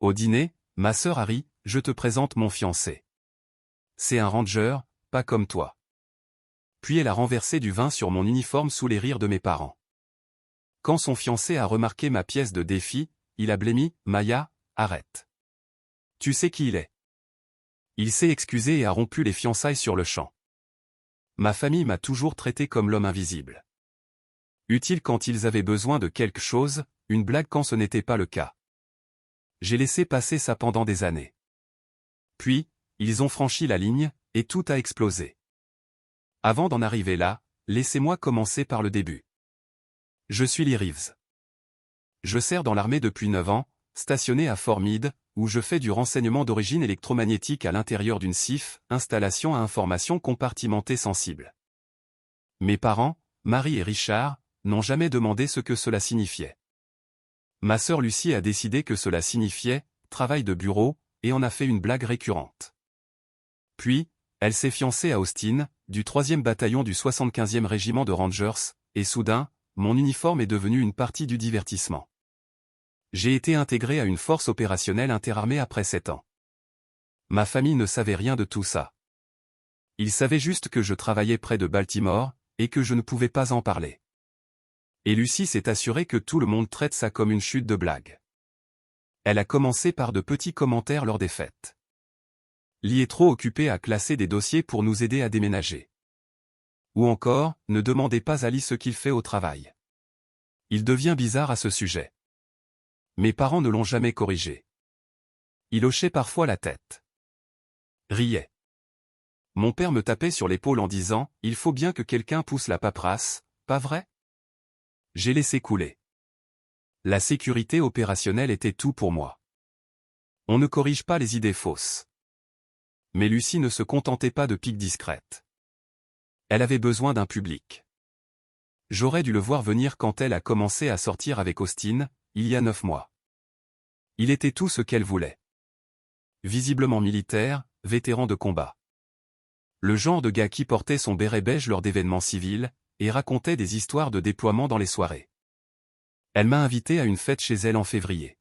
Au dîner, ma sœur Harry, je te présente mon fiancé. C'est un ranger, pas comme toi. Puis elle a renversé du vin sur mon uniforme sous les rires de mes parents. Quand son fiancé a remarqué ma pièce de défi, il a blêmi, Maya, arrête. Tu sais qui il est. Il s'est excusé et a rompu les fiançailles sur le champ. Ma famille m'a toujours traité comme l'homme invisible. Utile quand ils avaient besoin de quelque chose, une blague quand ce n'était pas le cas. J'ai laissé passer ça pendant des années. Puis, ils ont franchi la ligne, et tout a explosé. Avant d'en arriver là, laissez-moi commencer par le début. Je suis Lee Reeves. Je sers dans l'armée depuis 9 ans, stationné à Fort Meade, où je fais du renseignement d'origine électromagnétique à l'intérieur d'une CIF, installation à information compartimentée sensible. Mes parents, Marie et Richard, n'ont jamais demandé ce que cela signifiait. Ma sœur Lucie a décidé que cela signifiait « travail de bureau » et en a fait une blague récurrente. Puis, elle s'est fiancée à Austin, du 3e bataillon du 75e régiment de Rangers, et soudain, mon uniforme est devenu une partie du divertissement. J'ai été intégré à une force opérationnelle interarmée après 7 ans. Ma famille ne savait rien de tout ça. Ils savaient juste que je travaillais près de Baltimore, et que je ne pouvais pas en parler. Et Lucie s'est assurée que tout le monde traite ça comme une chute de blague. Elle a commencé par de petits commentaires lors des fêtes. Lee est trop occupé à classer des dossiers pour nous aider à déménager. Ou encore, ne demandez pas à Lee ce qu'il fait au travail. Il devient bizarre à ce sujet. Mes parents ne l'ont jamais corrigé. Il hochait parfois la tête. Riait. Mon père me tapait sur l'épaule en disant « Il faut bien que quelqu'un pousse la paperasse, pas vrai ?» J'ai laissé couler. La sécurité opérationnelle était tout pour moi. On ne corrige pas les idées fausses. Mais Lucie ne se contentait pas de piques discrètes. Elle avait besoin d'un public. J'aurais dû le voir venir quand elle a commencé à sortir avec Austin, il y a 9 mois. Il était tout ce qu'elle voulait. Visiblement militaire, vétéran de combat. Le genre de gars qui portait son béret beige lors d'événements civils, et racontait des histoires de déploiement dans les soirées. Elle m'a invité à une fête chez elle en février.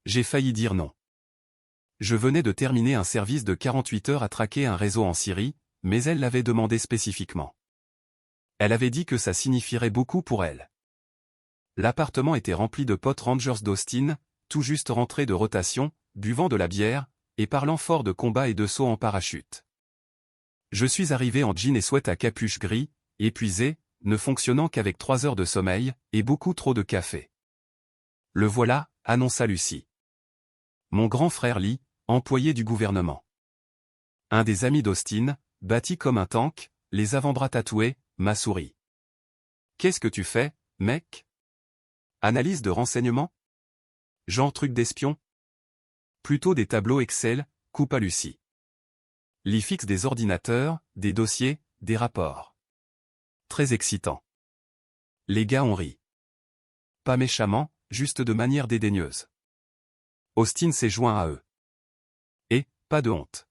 J'ai failli dire non. Je venais de terminer un service de 48 heures à traquer un réseau en Syrie, mais elle l'avait demandé spécifiquement. Elle avait dit que ça signifierait beaucoup pour elle. L'appartement était rempli de potes Rangers d'Austin, tout juste rentrés de rotation, buvant de la bière, et parlant fort de combat et de saut en parachute. Je suis arrivé en jean et sweat à capuche gris, épuisé, ne fonctionnant qu'avec 3 heures de sommeil, et beaucoup trop de café. Le voilà, annonça Lucie. Mon grand frère Lee, employé du gouvernement. Un des amis d'Austin, bâti comme un tank, les avant-bras tatoués, m'a souri. Qu'est-ce que tu fais, mec? Analyse de renseignement? Genre truc d'espion? Plutôt des tableaux Excel, coupa Lucie. Lee fixe des ordinateurs, des dossiers, des rapports. Très excitant. Les gars ont ri. Pas méchamment, juste de manière dédaigneuse. Austin s'est joint à eux. Et, pas de honte.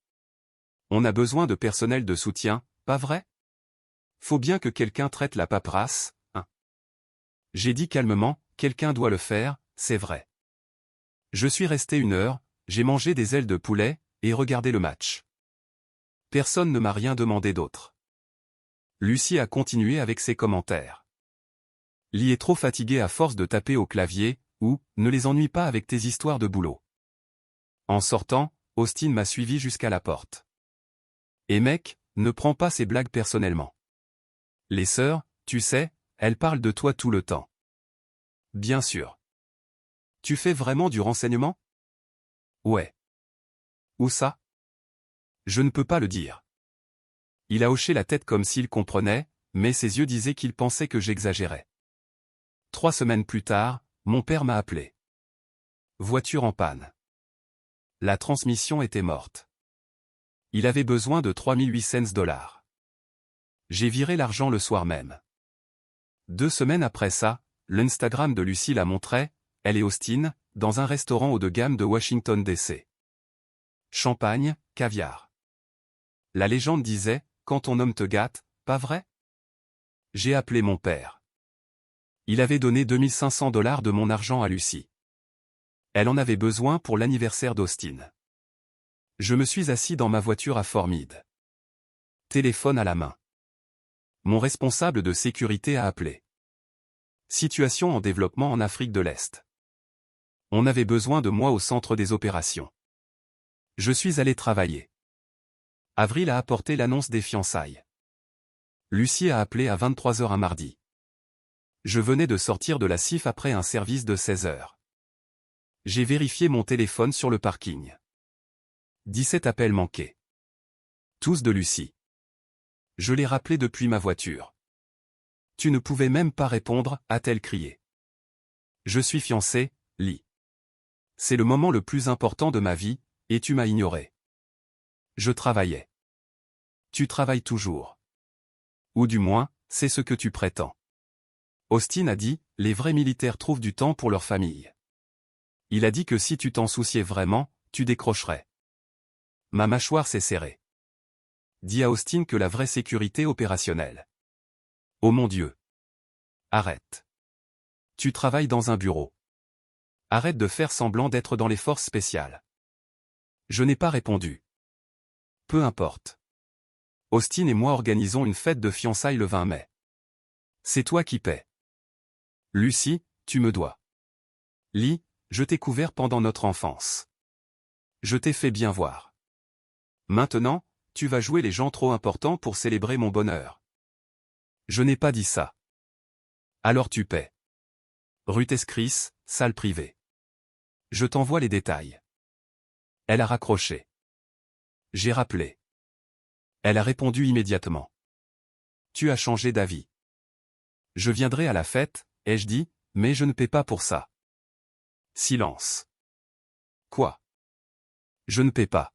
On a besoin de personnel de soutien, pas vrai? Faut bien que quelqu'un traite la paperasse, hein. J'ai dit calmement, quelqu'un doit le faire, c'est vrai. Je suis resté 1 heure, j'ai mangé des ailes de poulet, et regardé le match. Personne ne m'a rien demandé d'autre. Lucie a continué avec ses commentaires. Lee est trop fatigué à force de taper au clavier, ou, ne les ennuie pas avec tes histoires de boulot. En sortant, Austin m'a suivi jusqu'à la porte. Et mec, ne prends pas ces blagues personnellement. Les sœurs, tu sais, elles parlent de toi tout le temps. Bien sûr. Tu fais vraiment du renseignement? Ouais. Où ça? Je ne peux pas le dire. Il a hoché la tête comme s'il comprenait, mais ses yeux disaient qu'il pensait que j'exagérais. 3 semaines plus tard, mon père m'a appelé. Voiture en panne. La transmission était morte. Il avait besoin de 3800 $. J'ai viré l'argent le soir même. 2 semaines après ça, l'Instagram de Lucie la montrait, elle et Austin, dans un restaurant haut de gamme de Washington DC. Champagne, caviar. La légende disait, quand ton homme te gâte, pas vrai? J'ai appelé mon père. Il avait donné 2500 $ de mon argent à Lucie. Elle en avait besoin pour l'anniversaire d'Austin. Je me suis assis dans ma voiture à Fort Meade. Téléphone à la main. Mon responsable de sécurité a appelé. Situation en développement en Afrique de l'Est. On avait besoin de moi au centre des opérations. Je suis allé travailler. Avril a apporté l'annonce des fiançailles. Lucie a appelé à 23 h un mardi. Je venais de sortir de la CIF après un service de 16 heures. J'ai vérifié mon téléphone sur le parking. 17 appels manqués. Tous de Lucie. Je l'ai rappelé depuis ma voiture. Tu ne pouvais même pas répondre, a-t-elle crié. Je suis fiancé, Lee. C'est le moment le plus important de ma vie, et tu m'as ignoré. Je travaillais. Tu travailles toujours. Ou du moins, c'est ce que tu prétends. Austin a dit, les vrais militaires trouvent du temps pour leur famille. Il a dit que si tu t'en souciais vraiment, tu décrocherais. Ma mâchoire s'est serrée. Dis à Austin que la vraie sécurité opérationnelle. Oh mon Dieu. Arrête. Tu travailles dans un bureau. Arrête de faire semblant d'être dans les forces spéciales. Je n'ai pas répondu. Peu importe. Austin et moi organisons une fête de fiançailles le 20 mai. C'est toi qui paies. Lucie, tu me dois. Lee, je t'ai couvert pendant notre enfance. Je t'ai fait bien voir. Maintenant, tu vas jouer les gens trop importants pour célébrer mon bonheur. Je n'ai pas dit ça. Alors tu paies. Ruth Chris, salle privée. Je t'envoie les détails. Elle a raccroché. J'ai rappelé. Elle a répondu immédiatement. Tu as changé d'avis. Je viendrai à la fête, ai-je dit, mais je ne paie pas pour ça. Silence. Quoi? Je ne paie pas.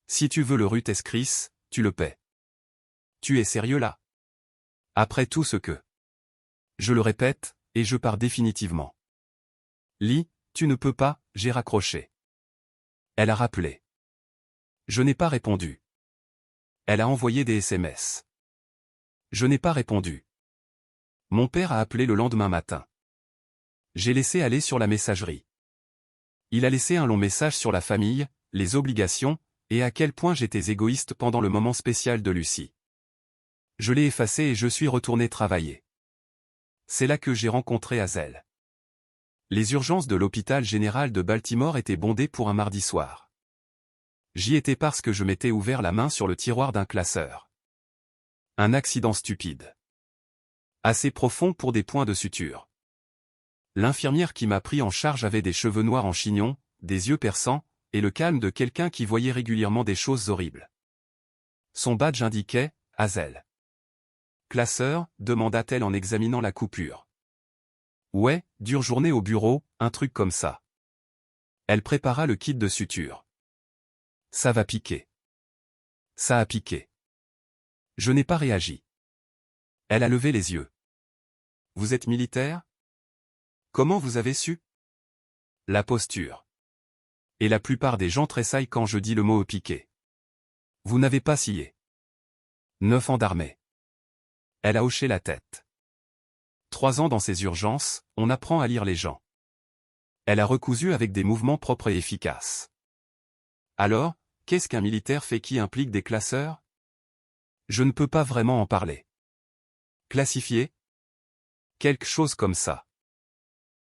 Si tu veux le Ruth Chris, tu le paies. Tu es sérieux là? Après tout ce que... Je le répète, et je pars définitivement. Lee, tu ne peux pas, j'ai raccroché. Elle a rappelé. Je n'ai pas répondu. Elle a envoyé des SMS. Je n'ai pas répondu. Mon père a appelé le lendemain matin. J'ai laissé aller sur la messagerie. Il a laissé un long message sur la famille, les obligations, et à quel point j'étais égoïste pendant le moment spécial de Lucie. Je l'ai effacé et je suis retourné travailler. C'est là que j'ai rencontré Hazel. Les urgences de l'hôpital général de Baltimore étaient bondées pour un mardi soir. J'y étais parce que je m'étais ouvert la main sur le tiroir d'un classeur. Un accident stupide. Assez profond pour des points de suture. L'infirmière qui m'a pris en charge avait des cheveux noirs en chignon, des yeux perçants, et le calme de quelqu'un qui voyait régulièrement des choses horribles. Son badge indiquait « Hazel ». « Classeur » demanda-t-elle en examinant la coupure. « Ouais, dure journée au bureau, un truc comme ça. » Elle prépara le kit de suture. « Ça va piquer. » Ça a piqué. Je n'ai pas réagi. Elle a levé les yeux. « Vous êtes militaire ? Comment vous avez su ? » La posture. Et la plupart des gens tressaillent quand je dis le mot piqué. Vous n'avez pas scié. 9 ans d'armée. Elle a hoché la tête. 3 ans dans ces urgences, on apprend à lire les gens. Elle a recousu avec des mouvements propres et efficaces. Alors, qu'est-ce qu'un militaire fait qui implique des classeurs? Je ne peux pas vraiment en parler. Classifié? Quelque chose comme ça.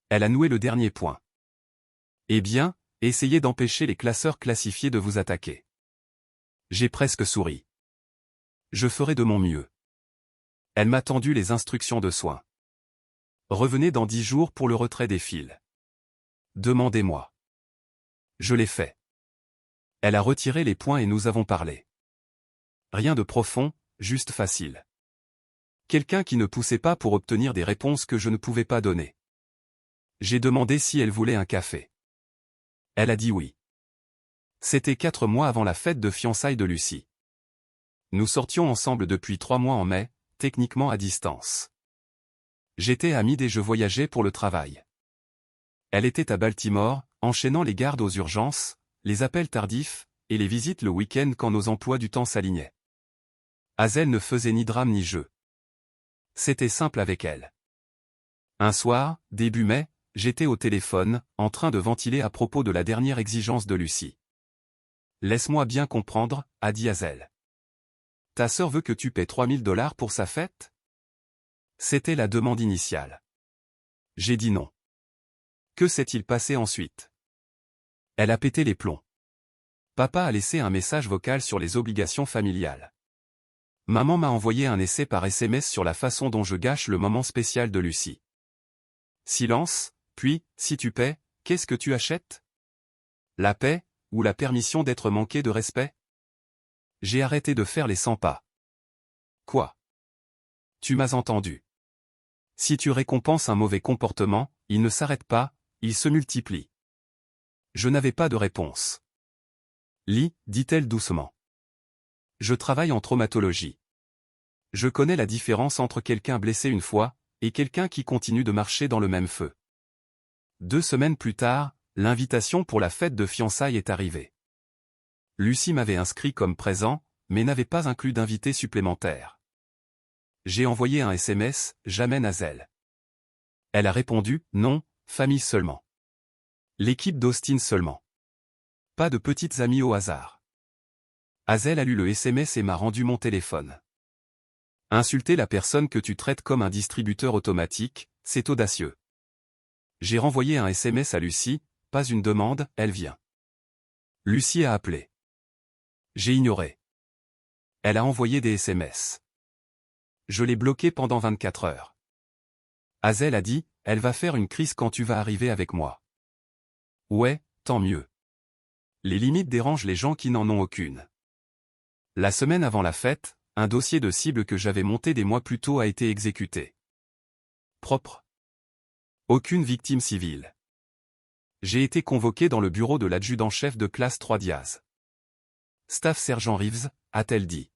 Elle a noué le dernier point. Eh bien, essayez d'empêcher les classeurs classifiés de vous attaquer. J'ai presque souri. Je ferai de mon mieux. Elle m'a tendu les instructions de soins. Revenez dans 10 jours pour le retrait des fils. Demandez-moi. Je l'ai fait. Elle a retiré les points et nous avons parlé. Rien de profond, juste facile. Quelqu'un qui ne poussait pas pour obtenir des réponses que je ne pouvais pas donner. J'ai demandé si elle voulait un café. Elle a dit oui. C'était 4 mois avant la fête de fiançailles de Lucie. Nous sortions ensemble depuis 3 mois en mai, techniquement à distance. J'étais à Meade et je voyageais pour le travail. Elle était à Baltimore, enchaînant les gardes aux urgences, les appels tardifs, et les visites le week-end quand nos emplois du temps s'alignaient. Hazel ne faisait ni drame ni jeu. C'était simple avec elle. Un soir, début mai, j'étais au téléphone, en train de ventiler à propos de la dernière exigence de Lucie. Laisse-moi bien comprendre, a dit Hazel. Ta sœur veut que tu paies $3000 pour sa fête? C'était la demande initiale. J'ai dit non. Que s'est-il passé ensuite? Elle a pété les plombs. Papa a laissé un message vocal sur les obligations familiales. Maman m'a envoyé un essai par SMS sur la façon dont je gâche le moment spécial de Lucie. Silence, puis, si tu paies, qu'est-ce que tu achètes? La paix, ou la permission d'être manqué de respect? J'ai arrêté de faire les 100 pas. Quoi? Tu m'as entendu. Si tu récompenses un mauvais comportement, il ne s'arrête pas, il se multiplie. Je n'avais pas de réponse. Lis, dit-elle doucement. Je travaille en traumatologie. Je connais la différence entre quelqu'un blessé une fois, et quelqu'un qui continue de marcher dans le même feu. 2 semaines plus tard, l'invitation pour la fête de fiançailles est arrivée. Lucie m'avait inscrit comme présent, mais n'avait pas inclus d'invité supplémentaire. J'ai envoyé un SMS, j'amène Hazel. Elle a répondu, non, famille seulement. L'équipe d'Austin seulement. Pas de petites amies au hasard. Hazel a lu le SMS et m'a rendu mon téléphone. Insulter la personne que tu traites comme un distributeur automatique, c'est audacieux. J'ai renvoyé un SMS à Lucie, pas une demande, elle vient. Lucie a appelé. J'ai ignoré. Elle a envoyé des SMS. Je l'ai bloquée pendant 24 heures. Hazel a dit, elle va faire une crise quand tu vas arriver avec moi. Ouais, tant mieux. Les limites dérangent les gens qui n'en ont aucune. La semaine avant la fête, un dossier de cible que j'avais monté des mois plus tôt a été exécuté. Propre. Aucune victime civile. J'ai été convoqué dans le bureau de l'adjudant-chef de classe 3 Diaz. Staff sergent Reeves, a-t-elle dit.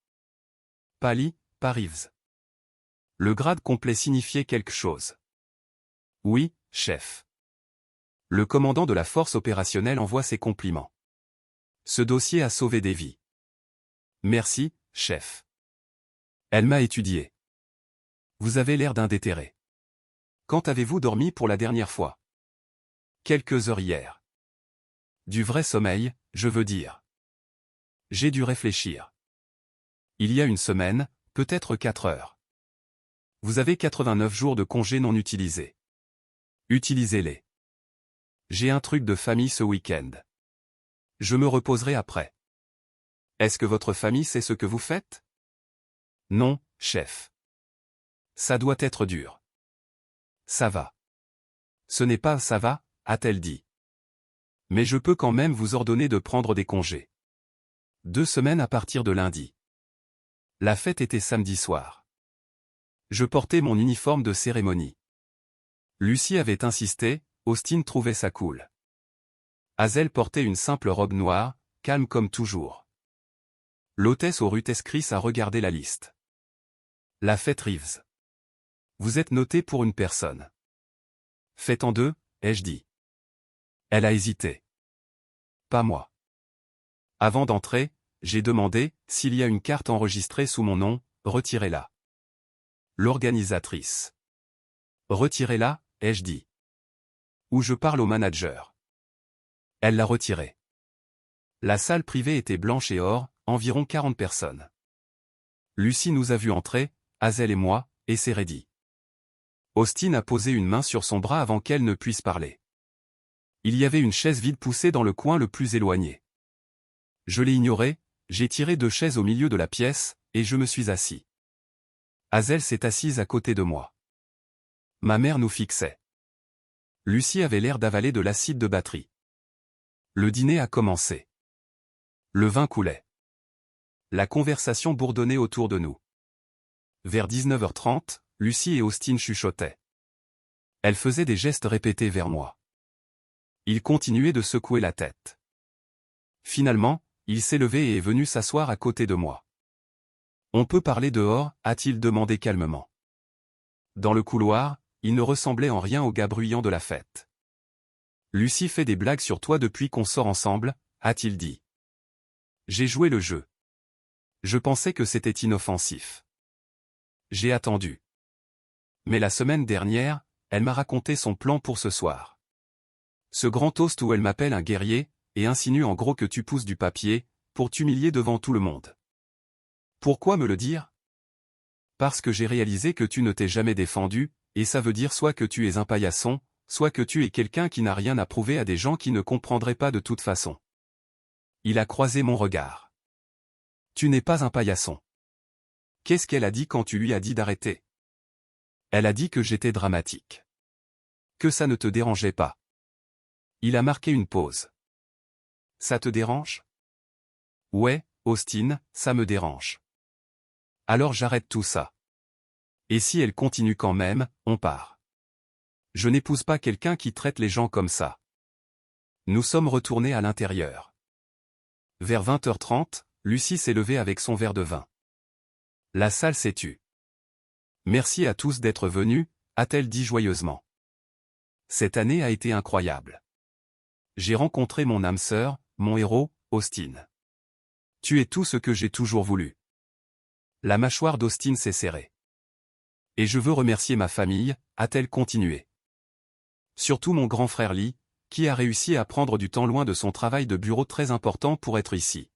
Pali, pas Reeves. Le grade complet signifiait quelque chose. Oui, chef. Le commandant de la force opérationnelle envoie ses compliments. Ce dossier a sauvé des vies. Merci, chef. Elle m'a étudié. Vous avez l'air d'un déterré. Quand avez-vous dormi pour la dernière fois? Quelques heures hier. Du vrai sommeil, je veux dire. J'ai dû réfléchir. Il y a une semaine, peut-être 4 heures. Vous avez 89 jours de congés non utilisés. Utilisez-les. J'ai un truc de famille ce week-end. Je me reposerai après. Est-ce que votre famille sait ce que vous faites? Non, chef. Ça doit être dur. Ça va. Ce n'est pas ça va, a-t-elle dit. Mais je peux quand même vous ordonner de prendre des congés. 2 semaines à partir de lundi. La fête était samedi soir. Je portais mon uniforme de cérémonie. Lucie avait insisté, Austin trouvait ça cool. Hazel portait une simple robe noire, calme comme toujours. L'hôtesse au Rutes Chris a regardé la liste. La fête Reeves. Vous êtes noté pour une personne. Faites en 2, ai-je dit. Elle a hésité. Pas moi. Avant d'entrer, j'ai demandé, s'il y a une carte enregistrée sous mon nom, retirez-la. L'organisatrice. Retirez-la, ai-je dit. Ou je parle au manager. Elle l'a retirée. La salle privée était blanche et or, environ 40 personnes. Lucie nous a vus entrer, Hazel et moi, et s'est raidie. Austin a posé une main sur son bras avant qu'elle ne puisse parler. Il y avait une chaise vide poussée dans le coin le plus éloigné. Je l'ai ignoré, j'ai tiré 2 chaises au milieu de la pièce, et je me suis assis. Hazel s'est assise à côté de moi. Ma mère nous fixait. Lucie avait l'air d'avaler de l'acide de batterie. Le dîner a commencé. Le vin coulait. La conversation bourdonnait autour de nous. Vers 19h30, Lucie et Austin chuchotaient. Elle faisait des gestes répétés vers moi. Il continuait de secouer la tête. Finalement, il s'est levé et est venu s'asseoir à côté de moi. On peut parler dehors, a-t-il demandé calmement. Dans le couloir, il ne ressemblait en rien au gars bruyant de la fête. Lucie fait des blagues sur toi depuis qu'on sort ensemble, a-t-il dit. J'ai joué le jeu. Je pensais que c'était inoffensif. J'ai attendu. Mais la semaine dernière, elle m'a raconté son plan pour ce soir. Ce grand toast où elle m'appelle un guerrier, et insinue en gros que tu pousses du papier, pour t'humilier devant tout le monde. Pourquoi me le dire? Parce que j'ai réalisé que tu ne t'es jamais défendu, et ça veut dire soit que tu es un paillasson, soit que tu es quelqu'un qui n'a rien à prouver à des gens qui ne comprendraient pas de toute façon. Il a croisé mon regard. Tu n'es pas un paillasson. Qu'est-ce qu'elle a dit quand tu lui as dit d'arrêter? Elle a dit que j'étais dramatique. Que ça ne te dérangeait pas. Il a marqué une pause. Ça te dérange? Ouais, Austin, ça me dérange. Alors j'arrête tout ça. Et si elle continue quand même, on part. Je n'épouse pas quelqu'un qui traite les gens comme ça. Nous sommes retournés à l'intérieur. Vers 20h30, Lucie s'est levée avec son verre de vin. La salle s'est tue. Merci à tous d'être venus, a-t-elle dit joyeusement. Cette année a été incroyable. J'ai rencontré mon âme sœur, mon héros, Austin. Tu es tout ce que j'ai toujours voulu. La mâchoire d'Austin s'est serrée. Et je veux remercier ma famille, a-t-elle continué. Surtout mon grand frère Lee, qui a réussi à prendre du temps loin de son travail de bureau très important pour être ici.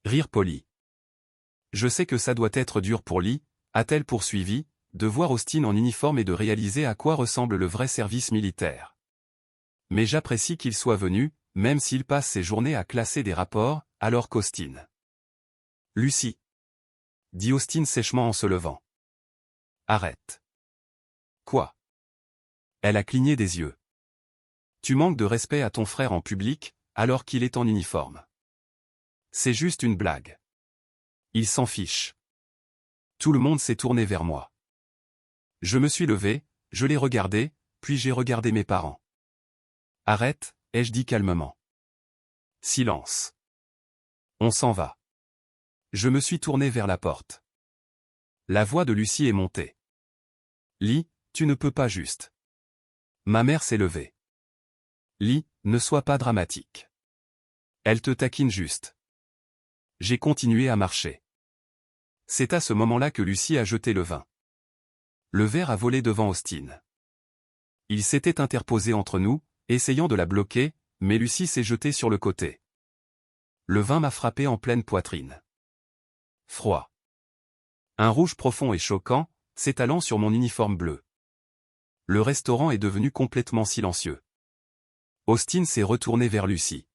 Rire poli. Je sais que ça doit être dur pour Lee, a-t-elle poursuivi, de voir Austin en uniforme et de réaliser à quoi ressemble le vrai service militaire. Mais j'apprécie qu'il soit venu, même s'il passe ses journées à classer des rapports, alors qu'Austin. Lucie. Dit Austin sèchement en se levant. Arrête. Quoi? Elle a cligné des yeux. Tu manques de respect à ton frère en public, alors qu'il est en uniforme. C'est juste une blague. Il s'en fiche. Tout le monde s'est tourné vers moi. Je me suis levé, je l'ai regardé, puis j'ai regardé mes parents. Arrête, ai-je dit calmement. Silence. On s'en va. Je me suis tourné vers la porte. La voix de Lucie est montée. Lee, tu ne peux pas juste. Ma mère s'est levée. Lee, ne sois pas dramatique. Elle te taquine juste. J'ai continué à marcher. C'est à ce moment-là que Lucie a jeté le vin. Le verre a volé devant Austin. Il s'était interposé entre nous, essayant de la bloquer, mais Lucie s'est jetée sur le côté. Le vin m'a frappé en pleine poitrine. Froid. Un rouge profond et choquant, s'étalant sur mon uniforme bleu. Le restaurant est devenu complètement silencieux. Austin s'est retourné vers Lucie.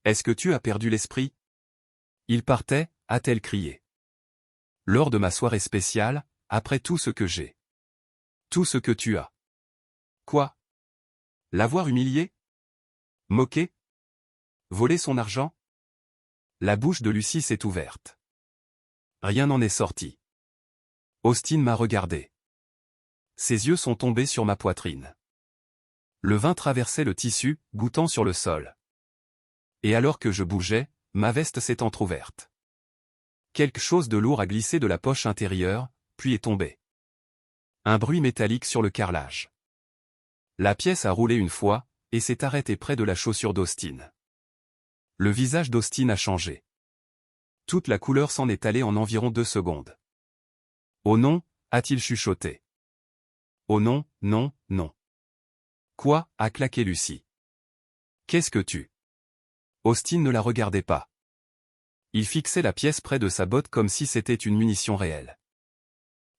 Est-ce que tu as perdu l'esprit? Il partait, a-t-elle crié. Lors de ma soirée spéciale, après tout ce que j'ai. Tout ce que tu as. Quoi? L'avoir humilié? Moqué? Voler son argent? La bouche de Lucie s'est ouverte. Rien n'en est sorti. Austin m'a regardé. Ses yeux sont tombés sur ma poitrine. Le vin traversait le tissu, goûtant sur le sol. Et alors que je bougeais, ma veste s'est entr'ouverte. Quelque chose de lourd a glissé de la poche intérieure, puis est tombé. Un bruit métallique sur le carrelage. La pièce a roulé une fois, et s'est arrêtée près de la chaussure d'Austin. Le visage d'Austin a changé. Toute la couleur s'en est allée en environ 2 secondes. Oh non, a-t-il chuchoté. Oh non, non, non. Quoi, a claqué Lucie. Qu'est-ce que tu... Austin ne la regardait pas. Il fixait la pièce près de sa botte comme si c'était une munition réelle.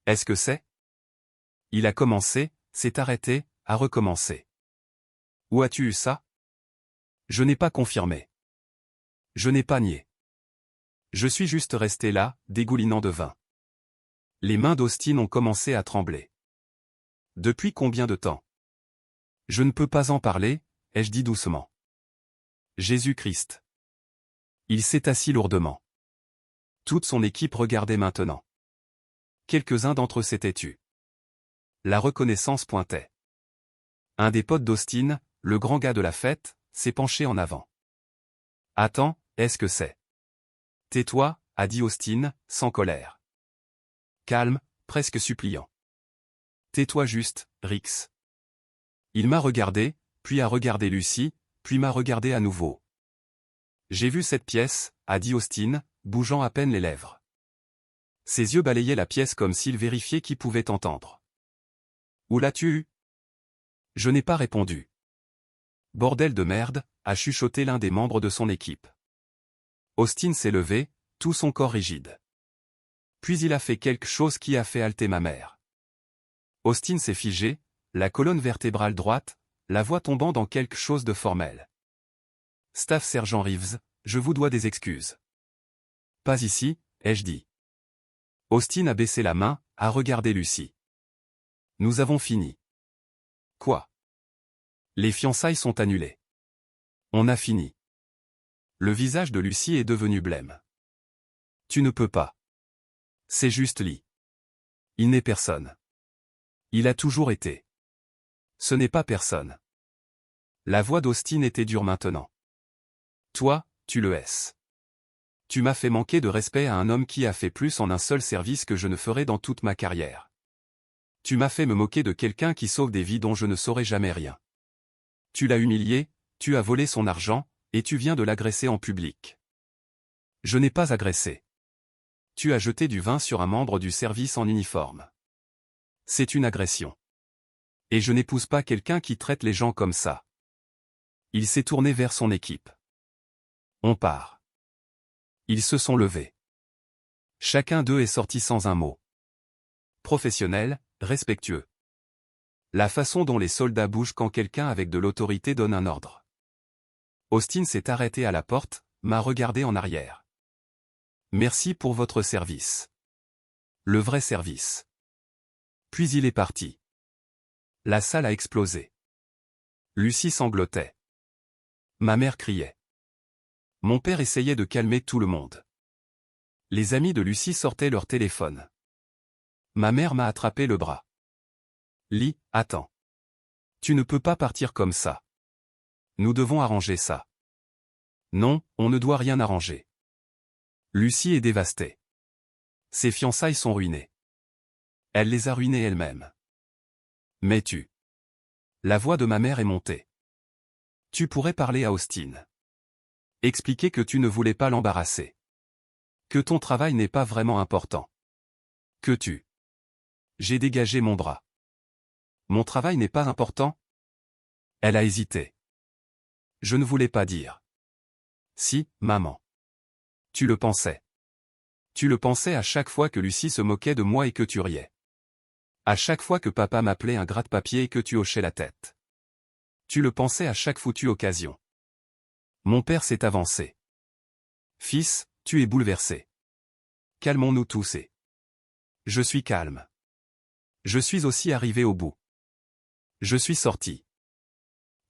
Est-ce que c'est? Il a commencé, s'est arrêté, a recommencé. Où as-tu eu ça? Je n'ai pas confirmé. Je n'ai pas nié. Je suis juste resté là, dégoulinant de vin. Les mains d'Austin ont commencé à trembler. Depuis combien de temps? Je ne peux pas en parler, ai-je dit doucement. Jésus-Christ. Il s'est assis lourdement. Toute son équipe regardait maintenant. Quelques-uns d'entre eux s'étaient tus. La reconnaissance pointait. Un des potes d'Austin, le grand gars de la fête, s'est penché en avant. Attends, est-ce que c'est? Tais-toi, a dit Austin, sans colère. Calme, presque suppliant. Tais-toi juste, Rix. Il m'a regardé, puis a regardé Lucie, puis m'a regardé à nouveau. J'ai vu cette pièce, a dit Austin, bougeant à peine les lèvres. Ses yeux balayaient la pièce comme s'il vérifiait qui pouvait entendre. Où l'as-tu eu? Je n'ai pas répondu. Bordel de merde, a chuchoté l'un des membres de son équipe. Austin s'est levé, tout son corps rigide. Puis il a fait quelque chose qui a fait halter ma mère. Austin s'est figé, la colonne vertébrale droite, la voix tombant dans quelque chose de formel. Staff Sergent Reeves, je vous dois des excuses. Pas ici, ai-je dit. Austin a baissé la main, a regardé Lucy. Nous avons fini. Quoi? Les fiançailles sont annulées. On a fini. Le visage de Lucy est devenu blême. Tu ne peux pas. C'est juste Lee. Il n'est personne. Il a toujours été. Ce n'est pas personne. La voix d'Austin était dure maintenant. Toi, tu le es. Tu m'as fait manquer de respect à un homme qui a fait plus en un seul service que je ne ferai dans toute ma carrière. Tu m'as fait me moquer de quelqu'un qui sauve des vies dont je ne saurai jamais rien. Tu l'as humilié, tu as volé son argent, et tu viens de l'agresser en public. Je n'ai pas agressé. Tu as jeté du vin sur un membre du service en uniforme. C'est une agression. Et je n'épouse pas quelqu'un qui traite les gens comme ça. Il s'est tourné vers son équipe. On part. Ils se sont levés. Chacun d'eux est sorti sans un mot. Professionnel, respectueux. La façon dont les soldats bougent quand quelqu'un avec de l'autorité donne un ordre. Austin s'est arrêté à la porte, m'a regardé en arrière. Merci pour votre service. Le vrai service. Puis il est parti. La salle a explosé. Lucy sanglotait. Ma mère criait. Mon père essayait de calmer tout le monde. Les amis de Lucy sortaient leur téléphone. Ma mère m'a attrapé le bras. Lee, attends. Tu ne peux pas partir comme ça. Nous devons arranger ça. Non, on ne doit rien arranger. Lucy est dévastée. Ses fiançailles sont ruinées. Elle les a ruinées elle-même. Mais tu. La voix de ma mère est montée. Tu pourrais parler à Austin. Expliquer que tu ne voulais pas l'embarrasser. Que ton travail n'est pas vraiment important. Que tu. J'ai dégagé mon bras. Mon travail n'est pas important? Elle a hésité. Je ne voulais pas dire. Si, maman. Tu le pensais. Tu le pensais à chaque fois que Lucy se moquait de moi et que tu riais. À chaque fois que papa m'appelait un gratte-papier et que tu hochais la tête. Tu le pensais à chaque foutue occasion. Mon père s'est avancé. Fils, tu es bouleversé. Calmons-nous tous et. Je suis calme. Je suis aussi arrivé au bout. Je suis sorti.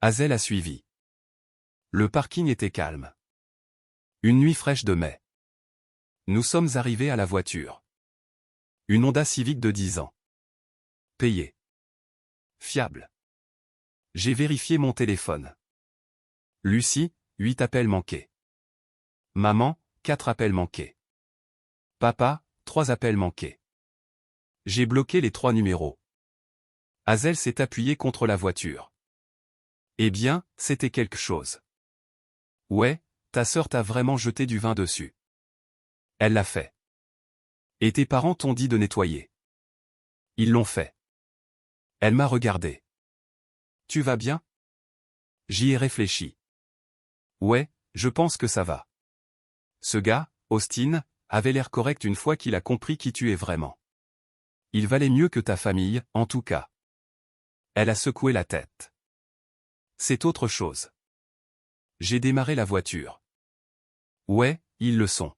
Hazel a suivi. Le parking était calme. Une nuit fraîche de mai. Nous sommes arrivés à la voiture. Une Honda Civic de 10 ans. Payé. Fiable. J'ai vérifié mon téléphone. Lucy, 8 appels manqués. Maman, 4 appels manqués. Papa, 3 appels manqués. J'ai bloqué les 3 numéros. Hazel s'est appuyée contre la voiture. Eh bien, c'était quelque chose. Ouais, ta sœur t'a vraiment jeté du vin dessus. Elle l'a fait. Et tes parents t'ont dit de nettoyer. Ils l'ont fait. Elle m'a regardé. Tu vas bien? J'y ai réfléchi. Ouais, je pense que ça va. Ce gars, Austin, avait l'air correct une fois qu'il a compris qui tu es vraiment. Il valait mieux que ta famille, en tout cas. Elle a secoué la tête. C'est autre chose. J'ai démarré la voiture. Ouais, ils le sont.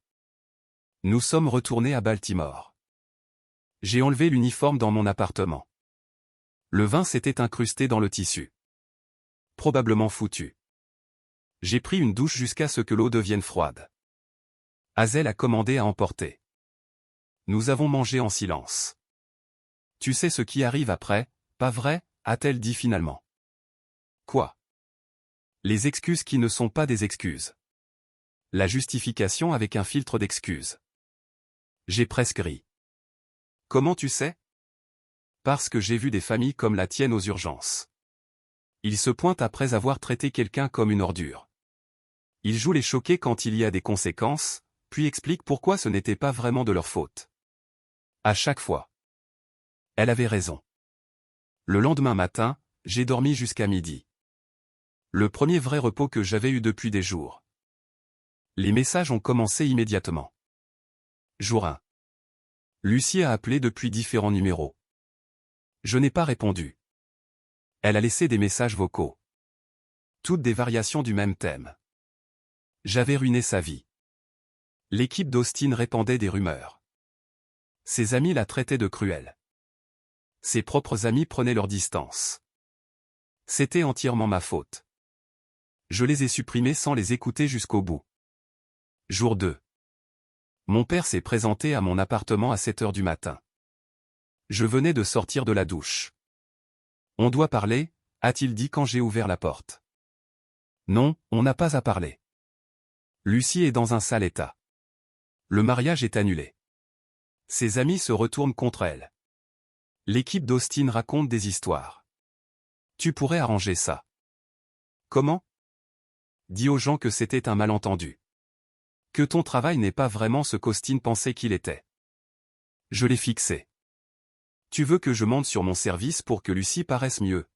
Nous sommes retournés à Baltimore. J'ai enlevé l'uniforme dans mon appartement. Le vin s'était incrusté dans le tissu. Probablement foutu. J'ai pris une douche jusqu'à ce que l'eau devienne froide. Hazel a commandé à emporter. Nous avons mangé en silence. Tu sais ce qui arrive après, pas vrai, a-t-elle dit finalement. Quoi? Les excuses qui ne sont pas des excuses. La justification avec un filtre d'excuses. J'ai presque ri. Comment tu sais? Parce que j'ai vu des familles comme la tienne aux urgences. Ils se pointent après avoir traité quelqu'un comme une ordure. Ils jouent les choqués quand il y a des conséquences, puis expliquent pourquoi ce n'était pas vraiment de leur faute. À chaque fois. Elle avait raison. Le lendemain matin, j'ai dormi jusqu'à midi. Le premier vrai repos que j'avais eu depuis des jours. Les messages ont commencé immédiatement. Jour 1. Lucie a appelé depuis différents numéros. Je n'ai pas répondu. Elle a laissé des messages vocaux. Toutes des variations du même thème. J'avais ruiné sa vie. L'équipe d'Austin répandait des rumeurs. Ses amis la traitaient de cruelle. Ses propres amis prenaient leur distance. C'était entièrement ma faute. Je les ai supprimés sans les écouter jusqu'au bout. Jour 2. Mon père s'est présenté à mon appartement à 7 heures du matin. Je venais de sortir de la douche. On doit parler, a-t-il dit quand j'ai ouvert la porte. Non, on n'a pas à parler. Lucie est dans un sale état. Le mariage est annulé. Ses amis se retournent contre elle. L'équipe d'Austin raconte des histoires. Tu pourrais arranger ça. Comment? Dis aux gens que c'était un malentendu. Que ton travail n'est pas vraiment ce qu'Austin pensait qu'il était. Je l'ai fixé. Tu veux que je monte sur mon service pour que Lucie paraisse mieux.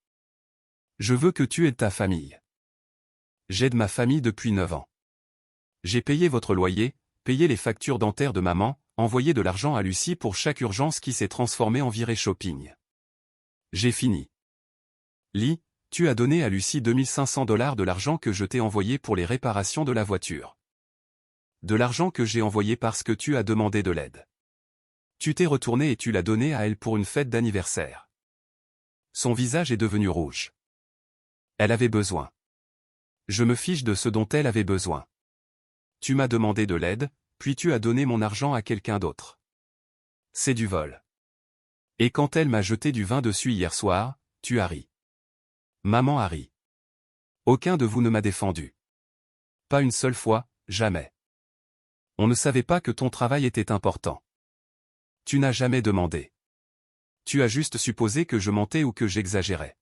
Je veux que tu aides ta famille. J'aide ma famille depuis 9 ans. J'ai payé votre loyer, payé les factures dentaires de maman, envoyé de l'argent à Lucie pour chaque urgence qui s'est transformée en virée shopping. J'ai fini. Lee, tu as donné à Lucie $2500 de l'argent que je t'ai envoyé pour les réparations de la voiture. De l'argent que j'ai envoyé parce que tu as demandé de l'aide. Tu t'es retourné et tu l'as donné à elle pour une fête d'anniversaire. Son visage est devenu rouge. Elle avait besoin. Je me fiche de ce dont elle avait besoin. Tu m'as demandé de l'aide, puis tu as donné mon argent à quelqu'un d'autre. C'est du vol. Et quand elle m'a jeté du vin dessus hier soir, tu as ri. Maman a ri. Aucun de vous ne m'a défendu. Pas une seule fois, jamais. On ne savait pas que ton travail était important. Tu n'as jamais demandé. Tu as juste supposé que je mentais ou que j'exagérais.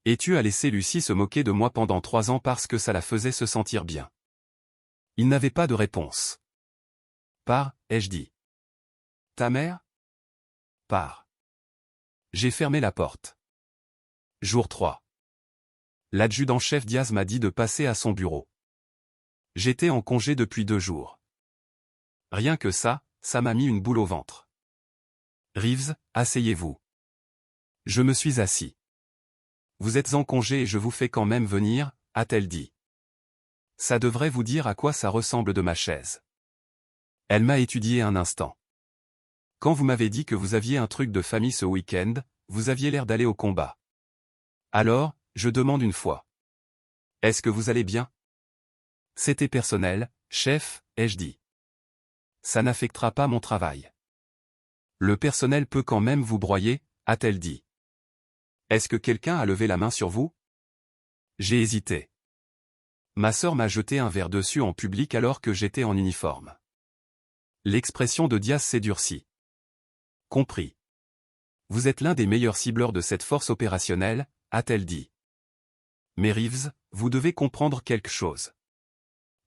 Et tu as laissé Lucie se moquer de moi pendant 3 ans parce que ça la faisait se sentir bien. Il n'avait pas de réponse. Pars, ai-je dit. Ta mère? Pars. J'ai fermé la porte. Jour 3. L'adjudant-chef Diaz m'a dit de passer à son bureau. J'étais en congé depuis 2 jours. Rien que ça m'a mis une boule au ventre. Reeves, asseyez-vous. Je me suis assis. Vous êtes en congé et je vous fais quand même venir, a-t-elle dit. Ça devrait vous dire à quoi ça ressemble de ma chaise. Elle m'a étudié un instant. Quand vous m'avez dit que vous aviez un truc de famille ce week-end, vous aviez l'air d'aller au combat. Alors, je demande une fois. Est-ce que vous allez bien? C'était personnel, chef, ai-je dit. Ça n'affectera pas mon travail. Le personnel peut quand même vous broyer, a-t-elle dit. Est-ce que quelqu'un a levé la main sur vous? J'ai hésité. Ma sœur m'a jeté un verre dessus en public alors que j'étais en uniforme. L'expression de Diaz s'est durcie. Compris. Vous êtes l'un des meilleurs cibleurs de cette force opérationnelle, a-t-elle dit. Mais Reeves, vous devez comprendre quelque chose.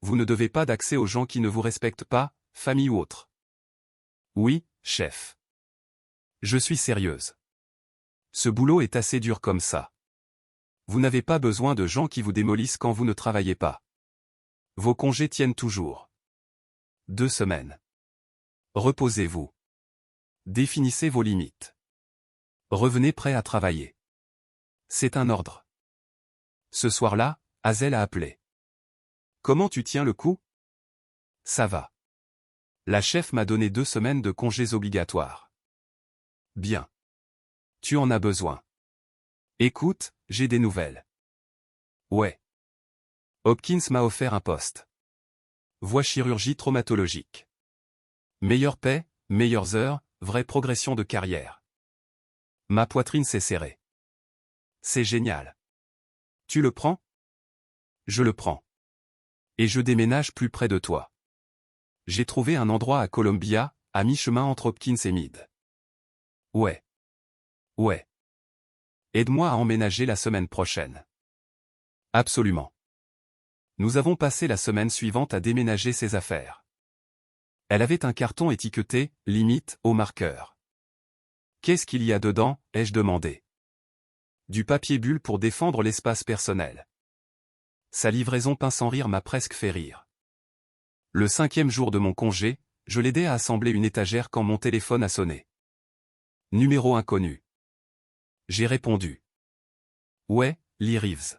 Vous ne devez pas d'accès aux gens qui ne vous respectent pas, famille ou autre. Oui, chef. Je suis sérieuse. Ce boulot est assez dur comme ça. Vous n'avez pas besoin de gens qui vous démolissent quand vous ne travaillez pas. Vos congés tiennent toujours. 2 semaines. Reposez-vous. Définissez vos limites. Revenez prêt à travailler. C'est un ordre. Ce soir-là, Hazel a appelé. Comment tu tiens le coup? Ça va. La chef m'a donné 2 semaines de congés obligatoires. Bien. Tu en as besoin. Écoute, j'ai des nouvelles. Ouais. Hopkins m'a offert un poste. Voie chirurgie traumatologique. Meilleure paie, meilleures heures, vraie progression de carrière. Ma poitrine s'est serrée. C'est génial. Tu le prends? Je le prends. Et je déménage plus près de toi. J'ai trouvé un endroit à Columbia, à mi-chemin entre Hopkins et Meade. Ouais. Ouais. Aide-moi à emménager la semaine prochaine. Absolument. Nous avons passé la semaine suivante à déménager ses affaires. Elle avait un carton étiqueté « Limite » au marqueur. Qu'est-ce qu'il y a dedans, ai-je demandé. du papier bulle pour défendre l'espace personnel. Sa livraison pain sans rire m'a presque fait rire. Le 5e jour de mon congé, je l'aidais à assembler une étagère quand mon téléphone a sonné. Numéro inconnu. J'ai répondu. Ouais, Lee Reeves.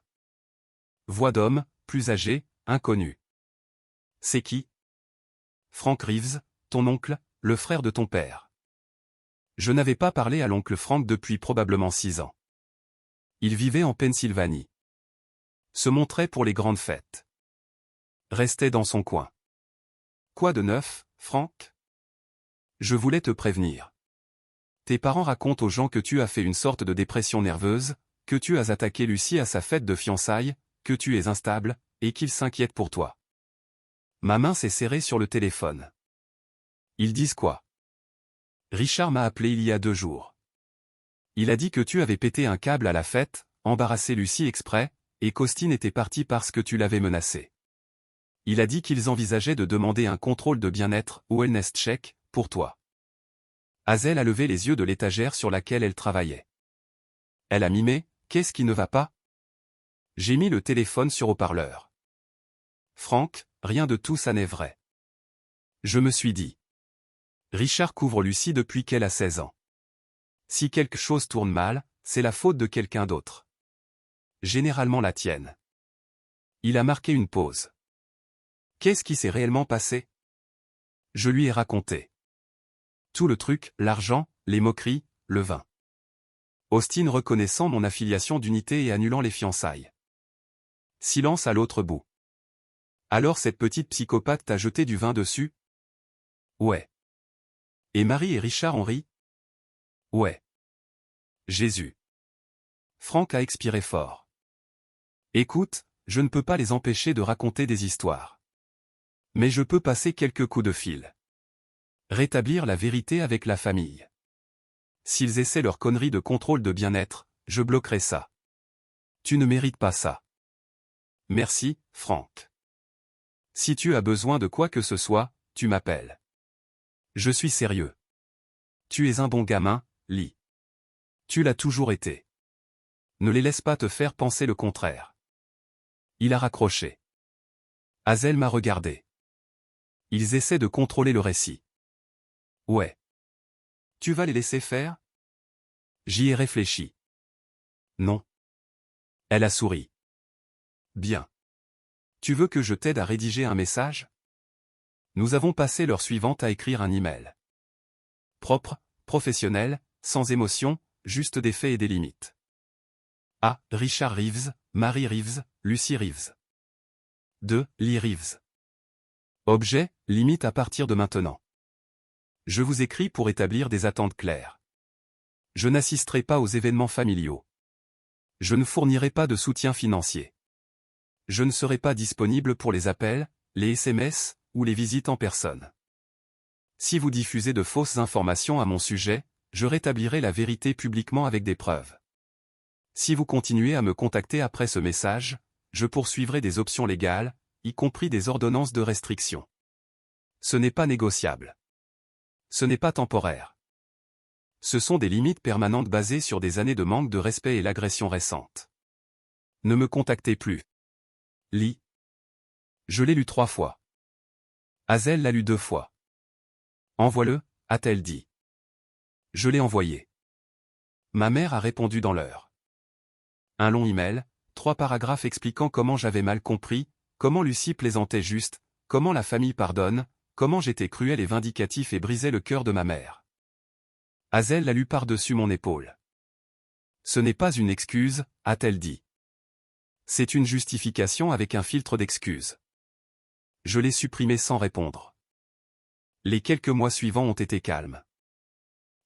Voix d'homme, plus âgé, inconnu. C'est qui? Frank Reeves, ton oncle, le frère de ton père. Je n'avais pas parlé à l'oncle Frank depuis probablement 6 ans. Il vivait en Pennsylvanie. Se montrait pour les grandes fêtes. Restait dans son coin. Quoi de neuf, Frank? Je voulais te prévenir. Tes parents racontent aux gens que tu as fait une sorte de dépression nerveuse, que tu as attaqué Lucie à sa fête de fiançailles, que tu es instable, et qu'ils s'inquiètent pour toi. Ma main s'est serrée sur le téléphone. Ils disent quoi? Richard m'a appelé il y a 2 jours. Il a dit que tu avais pété un câble à la fête, embarrassé Lucie exprès, et qu'Austin était parti parce que tu l'avais menacé. Il a dit qu'ils envisageaient de demander un contrôle de bien-être ou wellness check pour toi. Hazel a levé les yeux de l'étagère sur laquelle elle travaillait. Elle a mimé, qu'est-ce qui ne va pas? J'ai mis le téléphone sur haut-parleur. Frank, rien de tout ça n'est vrai. Je me suis dit. Richard couvre Lucie depuis qu'elle a 16 ans. Si quelque chose tourne mal, c'est la faute de quelqu'un d'autre. Généralement la tienne. Il a marqué une pause. Qu'est-ce qui s'est réellement passé? Je lui ai raconté. Tout le truc, l'argent, les moqueries, le vin. Austin reconnaissant mon affiliation d'unité et annulant les fiançailles. Silence à l'autre bout. Alors cette petite psychopathe t'a jeté du vin dessus? Ouais. Et Marie et Richard ont ri? Ouais. Jésus. Frank a expiré fort. Écoute, je ne peux pas les empêcher de raconter des histoires. Mais je peux passer quelques coups de fil. Rétablir la vérité avec la famille. S'ils essaient leur connerie de contrôle de bien-être, je bloquerai ça. Tu ne mérites pas ça. Merci, Frank. Si tu as besoin de quoi que ce soit, tu m'appelles. Je suis sérieux. Tu es un bon gamin, Lee. Tu l'as toujours été. Ne les laisse pas te faire penser le contraire. Il a raccroché. Hazel m'a regardé. Ils essaient de contrôler le récit. Ouais. Tu vas les laisser faire? J'y ai réfléchi. Non. Elle a souri. Bien. Tu veux que je t'aide à rédiger un message? Nous avons passé l'heure suivante à écrire un email. Propre, professionnel, sans émotion, juste des faits et des limites. A. Richard Reeves, Marie Reeves, Lucie Reeves. 2. Lee Reeves. Objet, limite à partir de maintenant. Je vous écris pour établir des attentes claires. Je n'assisterai pas aux événements familiaux. Je ne fournirai pas de soutien financier. Je ne serai pas disponible pour les appels, les SMS, ou les visites en personne. Si vous diffusez de fausses informations à mon sujet, je rétablirai la vérité publiquement avec des preuves. Si vous continuez à me contacter après ce message, je poursuivrai des options légales, y compris des ordonnances de restriction. Ce n'est pas négociable. Ce n'est pas temporaire. Ce sont des limites permanentes basées sur des années de manque de respect et l'agression récente. Ne me contactez plus. Lee. Je l'ai lu 3 fois. Hazel l'a lu 2 fois. Envoie-le, a-t-elle dit. Je l'ai envoyé. Ma mère a répondu dans l'heure. Un long email, 3 paragraphes expliquant comment j'avais mal compris, comment Lucie plaisantait juste, comment la famille pardonne, comment j'étais cruel et vindicatif et brisais le cœur de ma mère. Hazel l'a lu par-dessus mon épaule. Ce n'est pas une excuse, a-t-elle dit. C'est une justification avec un filtre d'excuses. Je l'ai supprimé sans répondre. Les quelques mois suivants ont été calmes.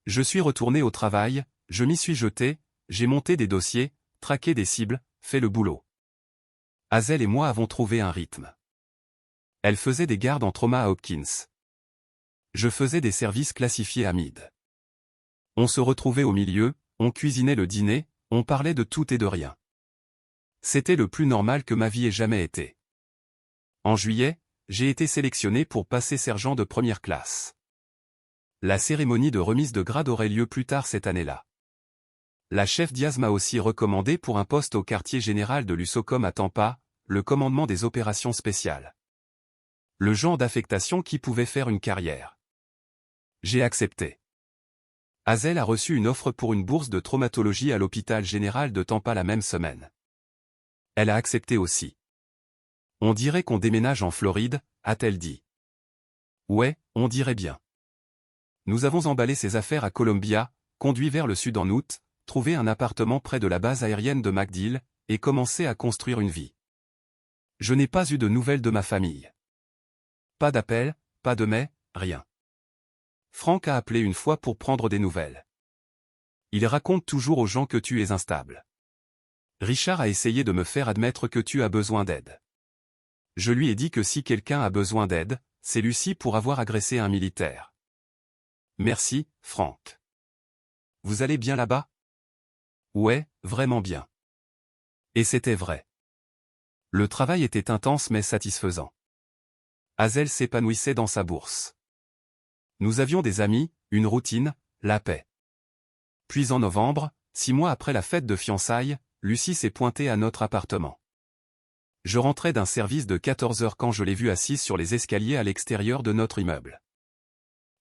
Je suis retourné au travail, je m'y suis jeté, j'ai monté des dossiers, traqué des cibles, fait le boulot. Hazel et moi avons trouvé un rythme. Elle faisait des gardes en trauma à Hopkins. Je faisais des services classifiés à Mead. On se retrouvait au milieu, on cuisinait le dîner, on parlait de tout et de rien. C'était le plus normal que ma vie ait jamais été. En juillet, j'ai été sélectionné pour passer sergent de première classe. La cérémonie de remise de grade aurait lieu plus tard cette année-là. La chef Diaz m'a aussi recommandé pour un poste au quartier général de l'USOCOM à Tampa, le commandement des opérations spéciales. Le genre d'affectation qui pouvait faire une carrière. J'ai accepté. Hazel a reçu une offre pour une bourse de traumatologie à l'hôpital général de Tampa la même semaine. Elle a accepté aussi. On dirait qu'on déménage en Floride, a-t-elle dit. Ouais, on dirait bien. Nous avons emballé ses affaires à Columbia, conduit vers le sud en août, trouvé un appartement près de la base aérienne de MacDill, et commencé à construire une vie. Je n'ai pas eu de nouvelles de ma famille. Pas d'appel, pas de mail, rien. Frank a appelé une fois pour prendre des nouvelles. Il raconte toujours aux gens que tu es instable. Richard a essayé de me faire admettre que tu as besoin d'aide. Je lui ai dit que si quelqu'un a besoin d'aide, c'est Lucy pour avoir agressé un militaire. Merci, Frank. Vous allez bien là-bas? Ouais, vraiment bien. Et c'était vrai. Le travail était intense mais satisfaisant. Hazel s'épanouissait dans sa bourse. Nous avions des amis, une routine, la paix. Puis en novembre, 6 mois après la fête de fiançailles, Lucy s'est pointée à notre appartement. Je rentrais d'un service de 14 heures quand je l'ai vue assise sur les escaliers à l'extérieur de notre immeuble.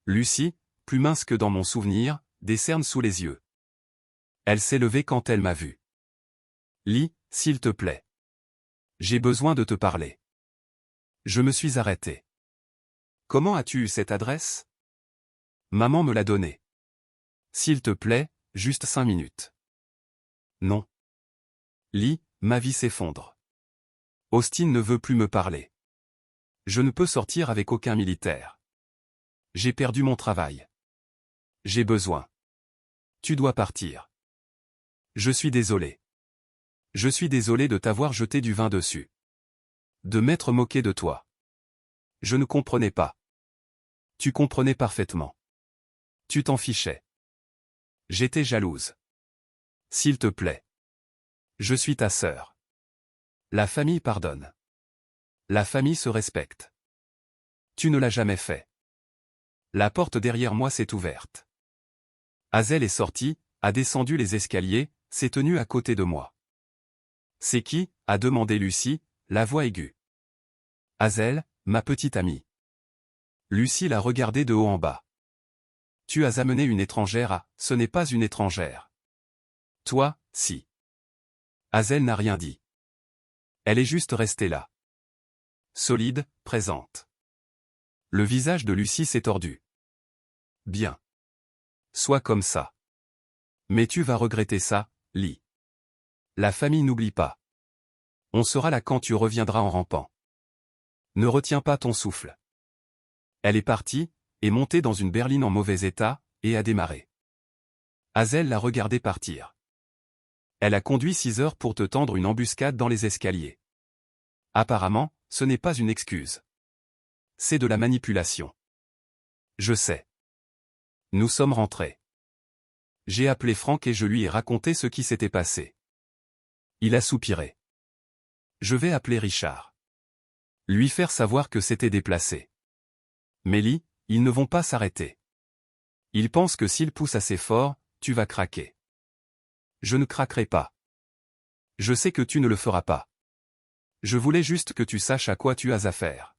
Lucy, plus mince que dans mon souvenir, des cernes sous les yeux. Elle s'est levée quand elle m'a vu. Lis, s'il te plaît. J'ai besoin de te parler. Je me suis arrêté. Comment as-tu eu cette adresse? Maman me l'a donnée. S'il te plaît, juste 5 minutes. Non. Lis, ma vie s'effondre. Austin ne veut plus me parler. Je ne peux sortir avec aucun militaire. J'ai perdu mon travail. J'ai besoin. Tu dois partir. Je suis désolé. Je suis désolé de t'avoir jeté du vin dessus. De m'être moqué de toi. Je ne comprenais pas. Tu comprenais parfaitement. Tu t'en fichais. J'étais jalouse. S'il te plaît. Je suis ta sœur. La famille pardonne. La famille se respecte. Tu ne l'as jamais fait. La porte derrière moi s'est ouverte. Hazel est sortie, a descendu les escaliers, s'est tenue à côté de moi. C'est qui? A demandé Lucy, la voix aiguë. Hazel, ma petite amie. Lucy l'a regardée de haut en bas. Tu as amené une étrangère à, ce n'est pas une étrangère. Toi, si. Hazel n'a rien dit. Elle est juste restée là. Solide, présente. Le visage de Lucy s'est tordu. Bien. Sois comme ça. Mais tu vas regretter ça, Lee. La famille n'oublie pas. On sera là quand tu reviendras en rampant. Ne retiens pas ton souffle. Elle est partie, est montée dans une berline en mauvais état, et a démarré. Hazel l'a regardé partir. Elle a conduit 6 heures pour te tendre une embuscade dans les escaliers. Apparemment, ce n'est pas une excuse. C'est de la manipulation. Je sais. Nous sommes rentrés. J'ai appelé Frank et je lui ai raconté ce qui s'était passé. Il a soupiré. Je vais appeler Richard. Lui faire savoir que c'était déplacé. Mélie, ils ne vont pas s'arrêter. Ils pensent que s'ils poussent assez fort, tu vas craquer. Je ne craquerai pas. Je sais que tu ne le feras pas. Je voulais juste que tu saches à quoi tu as affaire.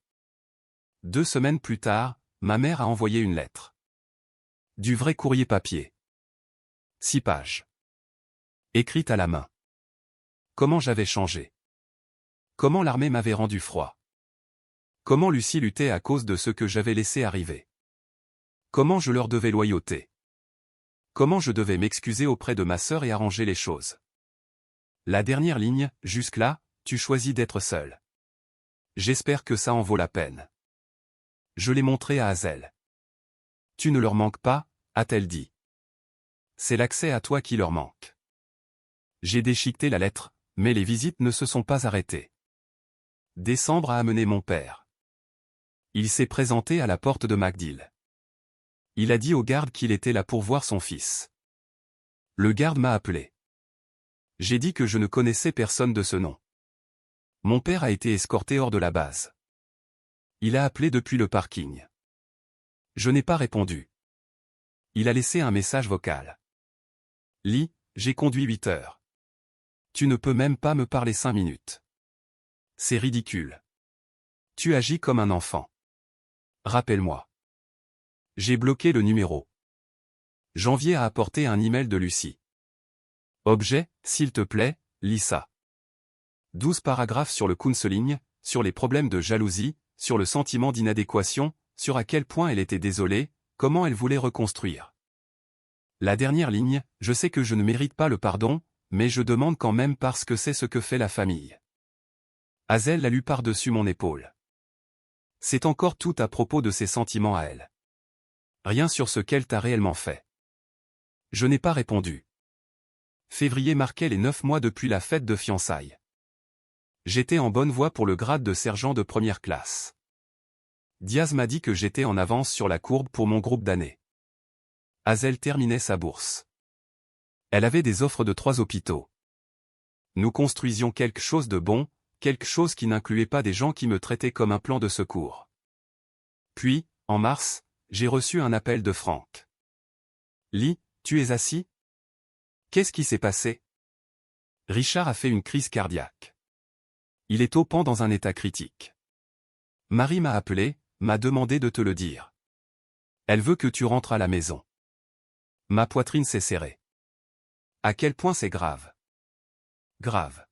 2 semaines plus tard, ma mère a envoyé une lettre. Du vrai courrier papier. 6 pages. Écrite à la main. Comment j'avais changé. Comment l'armée m'avait rendu froid. Comment Lucie luttait à cause de ce que j'avais laissé arriver. Comment je leur devais loyauté. Comment je devais m'excuser auprès de ma sœur et arranger les choses. La dernière ligne, jusque-là, tu choisis d'être seul. J'espère que ça en vaut la peine. Je l'ai montré à Hazel. Tu ne leur manques pas, a-t-elle dit. C'est l'accès à toi qui leur manque. J'ai déchiqueté la lettre, mais les visites ne se sont pas arrêtées. Décembre a amené mon père. Il s'est présenté à la porte de MacDill. Il a dit au garde qu'il était là pour voir son fils. Le garde m'a appelé. J'ai dit que je ne connaissais personne de ce nom. Mon père a été escorté hors de la base. Il a appelé depuis le parking. Je n'ai pas répondu. Il a laissé un message vocal. Lee, j'ai conduit 8 heures. Tu ne peux même pas me parler 5 minutes. C'est ridicule. Tu agis comme un enfant. Rappelle-moi. J'ai bloqué le numéro. Janvier a apporté un email de Lucie. Objet, s'il te plaît, lis ça. 12 paragraphes sur le counseling, sur les problèmes de jalousie, sur le sentiment d'inadéquation, sur à quel point elle était désolée, comment elle voulait reconstruire. La dernière ligne, je sais que je ne mérite pas le pardon, mais je demande quand même parce que c'est ce que fait la famille. Hazel l'a lu par-dessus mon épaule. C'est encore tout à propos de ses sentiments à elle. Rien sur ce qu'elle t'a réellement fait. Je n'ai pas répondu. Février marquait les 9 mois depuis la fête de fiançailles. J'étais en bonne voie pour le grade de sergent de première classe. Diaz m'a dit que j'étais en avance sur la courbe pour mon groupe d'année. Hazel terminait sa bourse. Elle avait des offres de 3 hôpitaux. Nous construisions quelque chose de bon, quelque chose qui n'incluait pas des gens qui me traitaient comme un plan de secours. Puis, en mars, j'ai reçu un appel de Franck. Lee, tu es assis? Qu'est-ce qui s'est passé? Richard a fait une crise cardiaque. Il est au pan dans un état critique. Marie m'a appelé, m'a demandé de te le dire. Elle veut que tu rentres à la maison. Ma poitrine s'est serrée. À quel point c'est grave? Grave.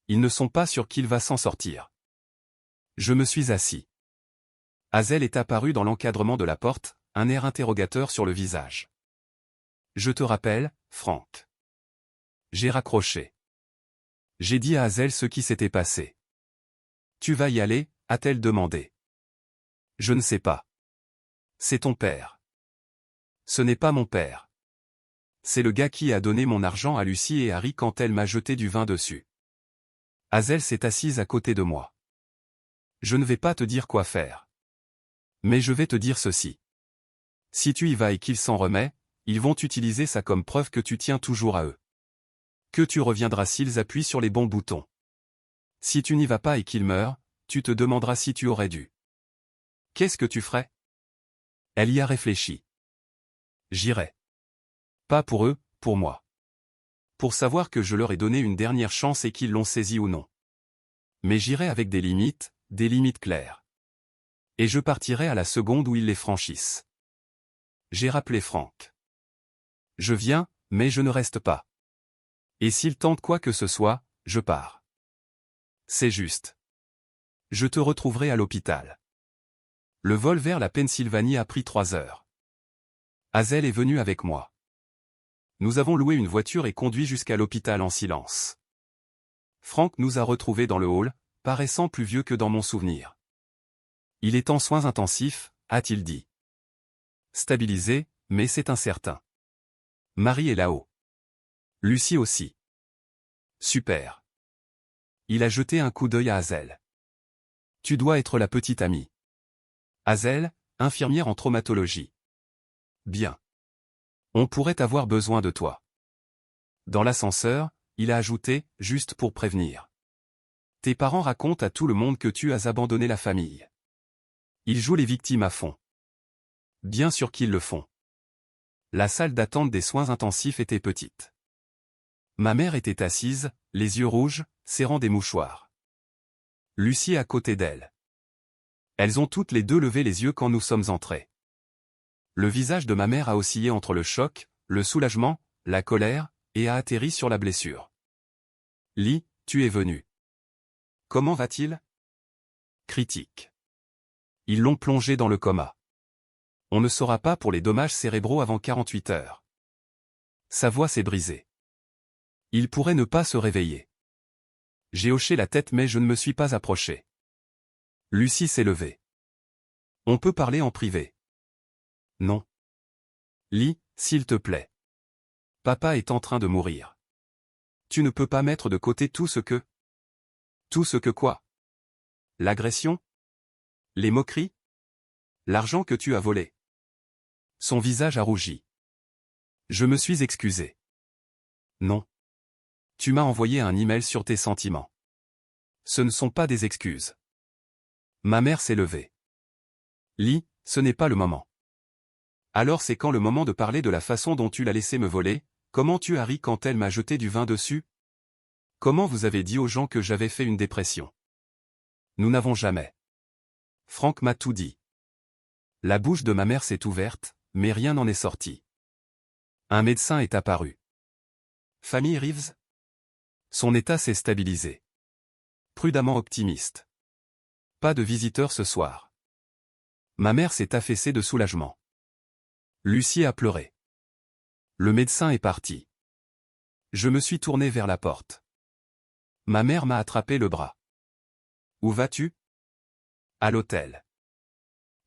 Ils ne sont pas sûrs qu'il va s'en sortir. Je me suis assis. Hazel est apparue dans l'encadrement de la porte, un air interrogateur sur le visage. Je te rappelle, Franck. J'ai raccroché. J'ai dit à Hazel ce qui s'était passé. Tu vas y aller, a-t-elle demandé. Je ne sais pas. C'est ton père. Ce n'est pas mon père. C'est le gars qui a donné mon argent à Lucie et Harry quand elle m'a jeté du vin dessus. Hazel s'est assise à côté de moi. Je ne vais pas te dire quoi faire. Mais je vais te dire ceci. Si tu y vas et qu'il s'en remet, ils vont utiliser ça comme preuve que tu tiens toujours à eux. Que tu reviendras s'ils appuient sur les bons boutons. Si tu n'y vas pas et qu'ils meurent, tu te demanderas si tu aurais dû. Qu'est-ce que tu ferais? Elle y a réfléchi. J'irai. Pas pour eux, pour moi. Pour savoir que je leur ai donné une dernière chance et qu'ils l'ont saisie ou non. Mais j'irai avec des limites claires. Et je partirai à la seconde où ils les franchissent. J'ai rappelé Franck. Je viens, mais je ne reste pas. Et s'ils tentent quoi que ce soit, je pars. C'est juste. Je te retrouverai à l'hôpital. Le vol vers la Pennsylvanie a pris 3 heures. Hazel est venue avec moi. Nous avons loué une voiture et conduit jusqu'à l'hôpital en silence. Franck nous a retrouvés dans le hall, paraissant plus vieux que dans mon souvenir. Il est en soins intensifs, a-t-il dit. Stabilisé, mais c'est incertain. Marie est là-haut. Lucie aussi. Super. Il a jeté un coup d'œil à Hazel. Tu dois être la petite amie. Hazel, infirmière en traumatologie. Bien. On pourrait avoir besoin de toi. Dans l'ascenseur, il a ajouté, juste pour prévenir. Tes parents racontent à tout le monde que tu as abandonné la famille. Ils jouent les victimes à fond. Bien sûr qu'ils le font. La salle d'attente des soins intensifs était petite. Ma mère était assise, les yeux rouges, serrant des mouchoirs. Lucie à côté d'elle. Elles ont toutes les deux levé les yeux quand nous sommes entrés. Le visage de ma mère a oscillé entre le choc, le soulagement, la colère, et a atterri sur la blessure. Lee, tu es venu. Comment va-t-il? Critique. Ils l'ont plongé dans le coma. On ne saura pas pour les dommages cérébraux avant 48 heures. Sa voix s'est brisée. Il pourrait ne pas se réveiller. J'ai hoché la tête mais je ne me suis pas approché. Lucie s'est levée. On peut parler en privé. Non. Lee, s'il te plaît. Papa est en train de mourir. Tu ne peux pas mettre de côté tout ce que... Tout ce que quoi? L'agression? Les moqueries? L'argent que tu as volé? Son visage a rougi. Je me suis excusé. Non. Tu m'as envoyé un email sur tes sentiments. Ce ne sont pas des excuses. Ma mère s'est levée. Lee, ce n'est pas le moment. Alors c'est quand le moment de parler de la façon dont tu l'as laissé me voler, Comment tu as ri quand elle m'a jeté du vin dessus? Comment vous avez dit aux gens que j'avais fait une dépression? Nous n'avons jamais. Frank m'a tout dit. La bouche de ma mère s'est ouverte, mais rien n'en est sorti. Un médecin est apparu. Famille Reeves? Son état s'est stabilisé. Prudemment optimiste. Pas de visiteurs ce soir. Ma mère s'est affaissée de soulagement. Lucie a pleuré. Le médecin est parti. Je me suis tourné vers la porte. Ma mère m'a attrapé le bras. Où vas-tu? À l'hôtel.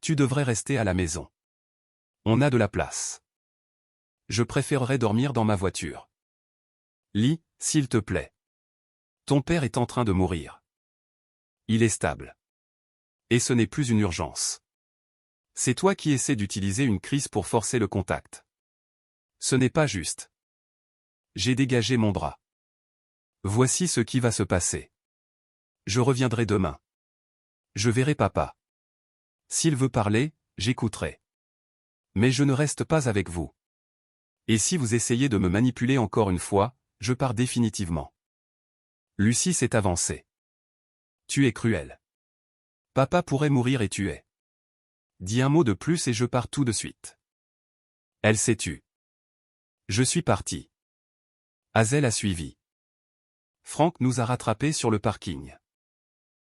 Tu devrais rester à la maison. On a de la place. Je préférerais dormir dans ma voiture. Lis, s'il te plaît. Ton père est en train de mourir. Il est stable. Et ce n'est plus une urgence. C'est toi qui essaies d'utiliser une crise pour forcer le contact. Ce n'est pas juste. J'ai dégagé mon bras. Voici ce qui va se passer. Je reviendrai demain. Je verrai papa. S'il veut parler, j'écouterai. Mais je ne reste pas avec vous. Et si vous essayez de me manipuler encore une fois, je pars définitivement. Lucie s'est avancée. Tu es cruel. Papa pourrait mourir et tu es. Dis un mot de plus et je pars tout de suite. Elle s'est tue. Je suis parti. Hazel a suivi. Frank nous a rattrapés sur le parking.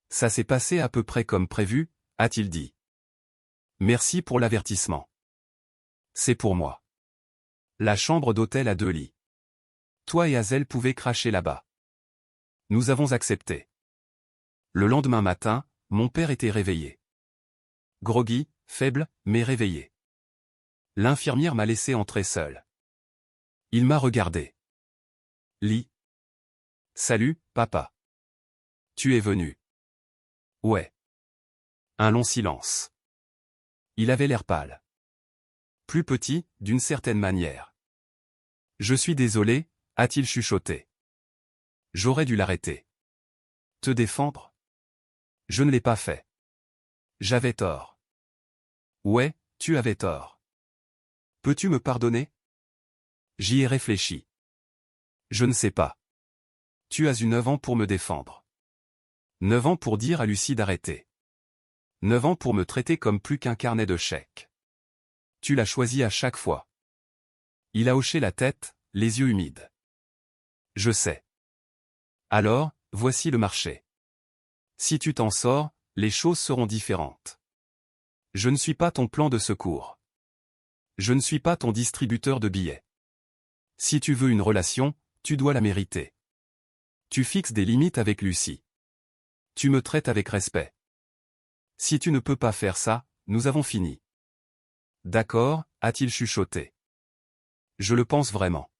Ça s'est passé à peu près comme prévu, a-t-il dit. Merci pour l'avertissement. C'est pour moi. La chambre d'hôtel a 2 lits. Toi et Hazel pouvez cracher là-bas. Nous avons accepté. Le lendemain matin, mon père était réveillé. Groggy, faible, mais réveillé. L'infirmière m'a laissé entrer seul. Il m'a regardé. Lis. Salut, papa. Tu es venu. Ouais. Un long silence. Il avait l'air pâle. Plus petit, d'une certaine manière. Je suis désolé, a-t-il chuchoté. J'aurais dû l'arrêter. Te défendre? Je ne l'ai pas fait. J'avais tort. Ouais, tu avais tort. Peux-tu me pardonner? J'y ai réfléchi. Je ne sais pas. Tu as eu 9 ans pour me défendre. 9 ans pour dire à Lucie d'arrêter. 9 ans pour me traiter comme plus qu'un carnet de chèques. Tu l'as choisi à chaque fois. Il a hoché la tête, les yeux humides. Je sais. Alors, voici le marché. Si tu t'en sors, les choses seront différentes. Je ne suis pas ton plan de secours. Je ne suis pas ton distributeur de billets. Si tu veux une relation, tu dois la mériter. Tu fixes des limites avec Lucie. Tu me traites avec respect. Si tu ne peux pas faire ça, nous avons fini. D'accord, a-t-il chuchoté. Je le pense vraiment.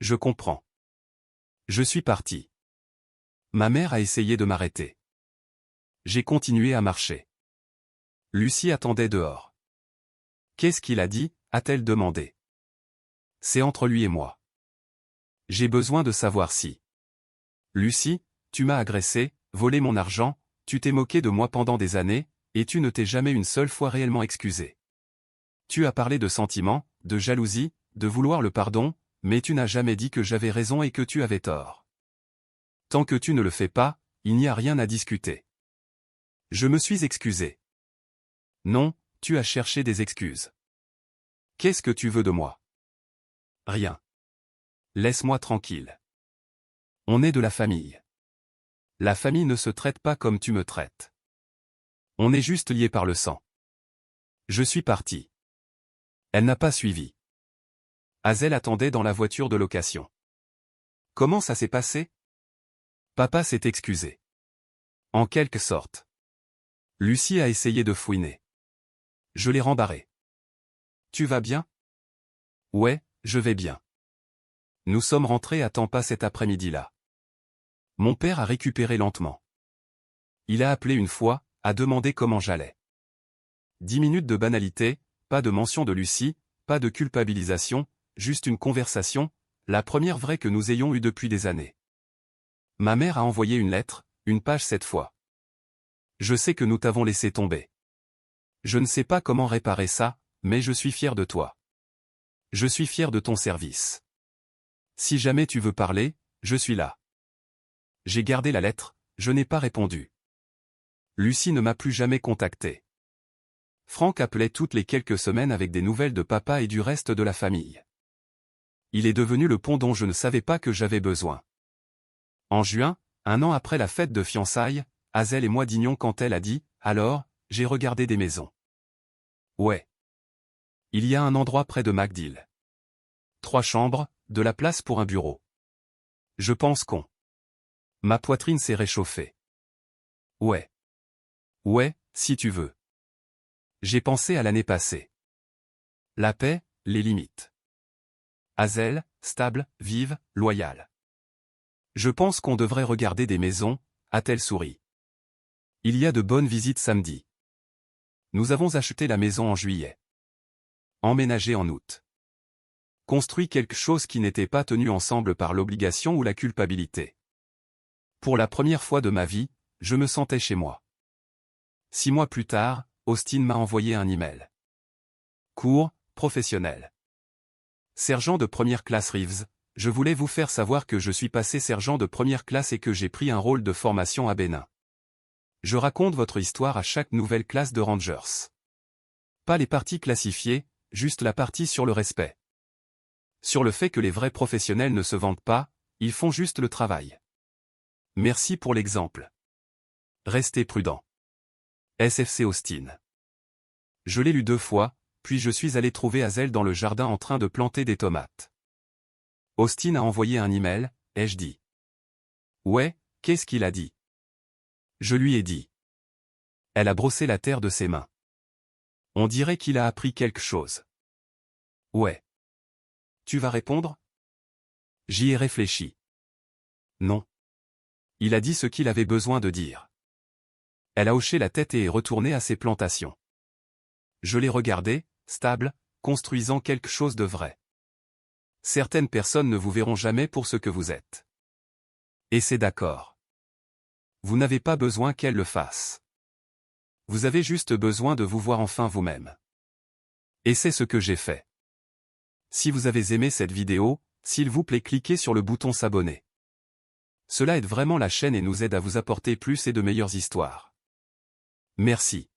Je comprends. Je suis parti. Ma mère a essayé de m'arrêter. J'ai continué à marcher. Lucie attendait dehors. Qu'est-ce qu'il a dit, a-t-elle demandé. C'est entre lui et moi. J'ai besoin de savoir si. Lucie, tu m'as agressé, volé mon argent, tu t'es moqué de moi pendant des années, et tu ne t'es jamais une seule fois réellement excusé. Tu as parlé de sentiments, de jalousie, de vouloir le pardon, mais tu n'as jamais dit que j'avais raison et que tu avais tort. Tant que tu ne le fais pas, il n'y a rien à discuter. Je me suis excusé. Non, tu as cherché des excuses. Qu'est-ce que tu veux de moi? Rien. Laisse-moi tranquille. On est de la famille. La famille ne se traite pas comme tu me traites. On est juste liés par le sang. Je suis parti. Elle n'a pas suivi. Hazel attendait dans la voiture de location. Comment ça s'est passé? Papa s'est excusé. En quelque sorte. Lucie a essayé de fouiner. Je l'ai rembarré. Tu vas bien? Ouais, je vais bien. Nous sommes rentrés à Tampa cet après-midi-là. Mon père a récupéré lentement. Il a appelé une fois, a demandé comment j'allais. 10 minutes de banalité, pas de mention de Lucie, pas de culpabilisation, juste une conversation, la première vraie que nous ayons eue depuis des années. Ma mère a envoyé une lettre, une page cette fois. Je sais que nous t'avons laissé tomber. Je ne sais pas comment réparer ça, mais je suis fier de toi. Je suis fier de ton service. Si jamais tu veux parler, je suis là. J'ai gardé la lettre, je n'ai pas répondu. Lucie ne m'a plus jamais contacté. Franck appelait toutes les quelques semaines avec des nouvelles de papa et du reste de la famille. Il est devenu le pont dont je ne savais pas que j'avais besoin. En juin, un an après la fête de fiançailles, Hazel et moi dînions quand elle a dit « Alors, j'ai regardé des maisons. » Ouais. Il y a un endroit près de MacDill. 3 chambres, de la place pour un bureau. Je pense qu'on. Ma poitrine s'est réchauffée. Ouais. Ouais, si tu veux. J'ai pensé à l'année passée. La paix, les limites. Hazel, stable, vive, loyale. Je pense qu'on devrait regarder des maisons, a-t-elle souri. Il y a de bonnes visites samedi. Nous avons acheté la maison en juillet. Emménagé en août. Construit quelque chose qui n'était pas tenu ensemble par l'obligation ou la culpabilité. Pour la première fois de ma vie, je me sentais chez moi. 6 mois plus tard, Austin m'a envoyé un email. Court, professionnel. Sergent de première classe Reeves, je voulais vous faire savoir que je suis passé sergent de première classe et que j'ai pris un rôle de formation à Bénin. Je raconte votre histoire à chaque nouvelle classe de Rangers. Pas les parties classifiées, juste la partie sur le respect. Sur le fait que les vrais professionnels ne se vantent pas, ils font juste le travail. Merci pour l'exemple. Restez prudent. SFC Austin. Je l'ai lu 2 fois, puis je suis allé trouver Hazel dans le jardin en train de planter des tomates. Austin a envoyé un email, ai-je dit. Ouais, qu'est-ce qu'il a dit? Je lui ai dit. Elle a brossé la terre de ses mains. On dirait qu'il a appris quelque chose. Ouais. Tu vas répondre? J'y ai réfléchi. Non. Il a dit ce qu'il avait besoin de dire. Elle a hoché la tête et est retournée à ses plantations. Je l'ai regardé, stable, construisant quelque chose de vrai. Certaines personnes ne vous verront jamais pour ce que vous êtes. Et c'est d'accord. Vous n'avez pas besoin qu'elles le fassent. Vous avez juste besoin de vous voir enfin vous-même. Et c'est ce que j'ai fait. Si vous avez aimé cette vidéo, s'il vous plaît cliquez sur le bouton s'abonner. Cela aide vraiment la chaîne et nous aide à vous apporter plus et de meilleures histoires. Merci.